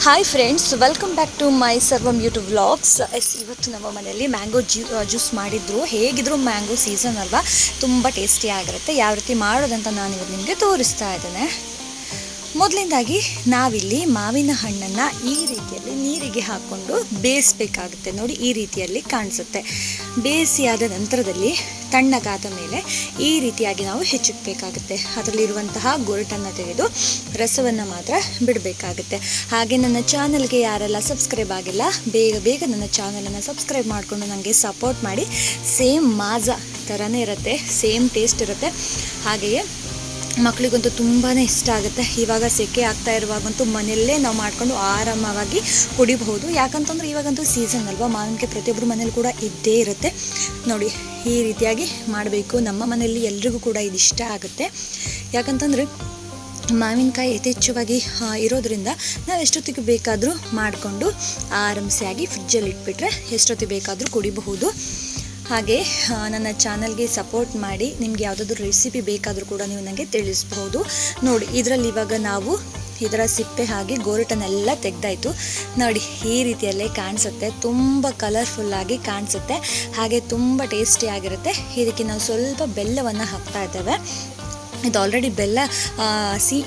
Hi friends, welcome back to my Sarvam YouTube vlogs. ಇವತ್ತು ನಮ್ಮ ಮನೆಯಲ್ಲಿ ಮ್ಯಾಂಗೋ ಜ್ಯೂಸ್ ಮಾಡಿದ್ರು. ಹೇಗಿದ್ರು ಮ್ಯಾಂಗೋ ಸೀಸನ್ ಅಲ್ವಾ, ತುಂಬ ಟೇಸ್ಟಿ ಆಗಿರುತ್ತೆ. ಯಾವ ರೀತಿ ಮಾಡೋದಂತ ನಾನು ಇವತ್ತು ನಿಮಗೆ ತೋರಿಸ್ತಾ ಇದ್ದೇನೆ. ಮೊದಲನೇದಾಗಿ ನಾವಿಲ್ಲಿ ಮಾವಿನ ಹಣ್ಣನ್ನು ಈ ರೀತಿಯಲ್ಲಿ ನೀರಿಗೆ ಹಾಕ್ಕೊಂಡು ಬೇಯಿಸಬೇಕಾಗುತ್ತೆ. ನೋಡಿ, ಈ ರೀತಿಯಲ್ಲಿ ಕಾಣಿಸುತ್ತೆ. ಬೇಯಿಸಿಯಾದ ನಂತರದಲ್ಲಿ ತಣ್ಣಗಾದ ಮೇಲೆ ಈ ರೀತಿಯಾಗಿ ನಾವು ಹೆಚ್ಚಿಡಬೇಕಾಗುತ್ತೆ. ಅದರಲ್ಲಿರುವಂತಹ ಗೊರಟನ್ನು ತೆಗೆದು ರಸವನ್ನು ಮಾತ್ರ ಬಿಡಬೇಕಾಗುತ್ತೆ. ಹಾಗೆ ನನ್ನ ಚಾನಲ್ಗೆ ಯಾರೆಲ್ಲ ಸಬ್ಸ್ಕ್ರೈಬ್ ಆಗಿಲ್ಲ, ಬೇಗ ನನ್ನ ಚಾನಲನ್ನು ಸಬ್ಸ್ಕ್ರೈಬ್ ಮಾಡಿಕೊಂಡು ನನಗೆ ಸಪೋರ್ಟ್ ಮಾಡಿ. ಸೇಮ್ ಮಾಜಾ ಥರನೇ ಇರುತ್ತೆ, ಸೇಮ್ ಟೇಸ್ಟ್ ಇರುತ್ತೆ. ಹಾಗೆಯೇ ಮಕ್ಕಳಿಗಂತೂ ತುಂಬಾ ಇಷ್ಟ ಆಗುತ್ತೆ. ಇವಾಗ ಸೆಕೆ ಆಗ್ತಾ ಇರುವಾಗಂತೂ ಮನೆಯಲ್ಲೇ ನಾವು ಮಾಡಿಕೊಂಡು ಆರಾಮವಾಗಿ ಕುಡಿಬಹುದು. ಯಾಕಂತಂದರೆ ಇವಾಗಂತೂ ಸೀಸನ್ ಅಲ್ವಾ, ಮಾವಿನಕಾಯಿ ಪ್ರತಿಯೊಬ್ಬರು ಮನೇಲಿ ಕೂಡ ಇದ್ದೇ ಇರುತ್ತೆ. ನೋಡಿ, ಈ ರೀತಿಯಾಗಿ ಮಾಡಬೇಕು. ನಮ್ಮ ಮನೆಯಲ್ಲಿ ಎಲ್ರಿಗೂ ಕೂಡ ಇದು ಇಷ್ಟ ಆಗುತ್ತೆ. ಯಾಕಂತಂದರೆ ಮಾವಿನಕಾಯಿ ಯಥೇಚ್ಛವಾಗಿ ಇರೋದ್ರಿಂದ ನಾವು ಎಷ್ಟೊತ್ತಿಗೆ ಬೇಕಾದರೂ ಮಾಡಿಕೊಂಡು ಆರಾಮ್ಸೆಯಾಗಿ ಫ್ರಿಜ್ಜಲ್ಲಿ ಇಟ್ಬಿಟ್ರೆ ಎಷ್ಟೊತ್ತಿಗೆ ಬೇಕಾದರೂ ಕುಡಿಬಹುದು. ಹಾಗೆ ನನ್ನ ಚಾನಲ್ಗೆ ಸಪೋರ್ಟ್ ಮಾಡಿ. ನಿಮಗೆ ಯಾವುದಾದ್ರೂ ರೆಸಿಪಿ ಬೇಕಾದರೂ ಕೂಡ ನೀವು ನನಗೆ ತಿಳಿಸ್ಬಹುದು. ನೋಡಿ, ಇದರಲ್ಲಿ ಇವಾಗ ನಾವು ಇದರ ಸಿಪ್ಪೆ ಹಾಗೆ ಗೋರಟನ್ನೆಲ್ಲ ತೆಗೆದಾಯಿತು. ನೋಡಿ, ಈ ರೀತಿಯಲ್ಲೇ ಕಾಣಿಸುತ್ತೆ. ತುಂಬ ಕಲರ್ಫುಲ್ಲಾಗಿ ಕಾಣಿಸುತ್ತೆ. ಹಾಗೆ ತುಂಬ ಟೇಸ್ಟಿಯಾಗಿರುತ್ತೆ. ಇದಕ್ಕೆ ನಾವು ಸ್ವಲ್ಪ ಬೆಲ್ಲವನ್ನು ಹಾಕ್ತಾ ಇದ್ದೇವೆ. ಇದು ಆಲ್ರೆಡಿ ಬೆಲ್ಲ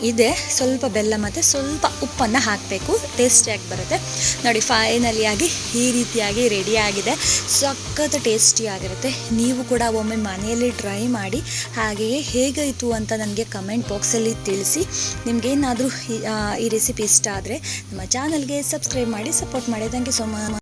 ಇದೆ. ಸ್ವಲ್ಪ ಬೆಲ್ಲ ಮತ್ತು ಸ್ವಲ್ಪ ಉಪ್ಪನ್ನು ಹಾಕಬೇಕು, ಟೇಸ್ಟಿಯಾಗಿ ಬರುತ್ತೆ. ನೋಡಿ, ಫೈನಲಿಯಾಗಿ ಈ ರೀತಿಯಾಗಿ ರೆಡಿಯಾಗಿದೆ. ಸಖತ್ ಟೇಸ್ಟಿಯಾಗಿರುತ್ತೆ. ನೀವು ಕೂಡ ಒಮ್ಮೆ ಮನೆಯಲ್ಲಿ ಟ್ರೈ ಮಾಡಿ. ಹಾಗೆಯೇ ಹೇಗಾಯಿತು ಅಂತ ನನಗೆ ಕಮೆಂಟ್ ಬಾಕ್ಸಲ್ಲಿ ತಿಳಿಸಿ. ನಿಮಗೇನಾದರೂ ಈ ರೆಸಿಪಿ ಇಷ್ಟ ಆದರೆ ನಮ್ಮ ಚಾನಲ್ಗೆ ಸಬ್ಸ್ಕ್ರೈಬ್ ಮಾಡಿ, ಸಪೋರ್ಟ್ ಮಾಡಿ. Thank you so much.